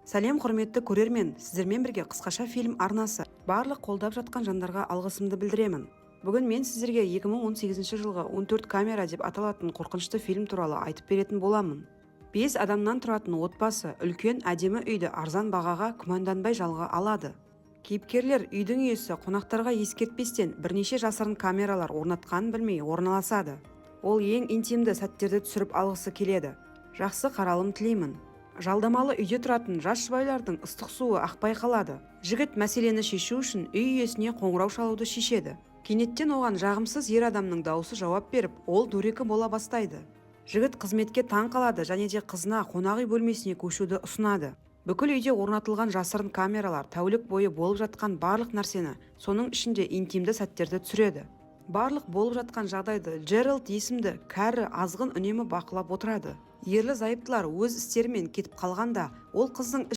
Сәлем құрметті көрермен, сіздермен бірге қысқаша фильм арнасы. Барлық қолдап жатқан жандарға алғысымды білдіремін. Бүгін мен сіздерге 2018 жылғы 14 камера деп аталатын қорқынышты фильм туралы айтып беретін боламын. 5 адамнан тұратын отбасы үлкен әдемі үйді арзан бағаға күмәнданбай жалға алады. Кейіпкерлер үйдің иесі қонақтарға ескертпестен бірнеше жасырын камералар орнатқанын білмей орналасады. Ол ең интимді сәттерді түсіріп алғысы келеді. Жақсы қаралым тілеймін. Жалдамалы үйде тұратын жас жұбайлардың ыстық суы ақпай қалады. Жігіт мәселені шешу үшін үй иесіне қоңырау шалуды шешеді. Кенеттен оған жағымсыз ер адамның дауысы жауап беріп, ол дөрекі бола бастайды. Жігіт қызметке таң қалады және де қызына қонақ үй бөлмесіне көшуді ұсынады. Бүкіл үйде орнатылған жасырын камералар тәулік бойы болып жатқан барлық нәрсені, соның ішінде интимді сәттерді түсіреді. Барлық болып жатқан жағдайды Джеральд есімді кәрі азғын үнемі бақылап отырады. Ерлі зайыптылар өз істерімен кетіп қалғанда, ол қыздың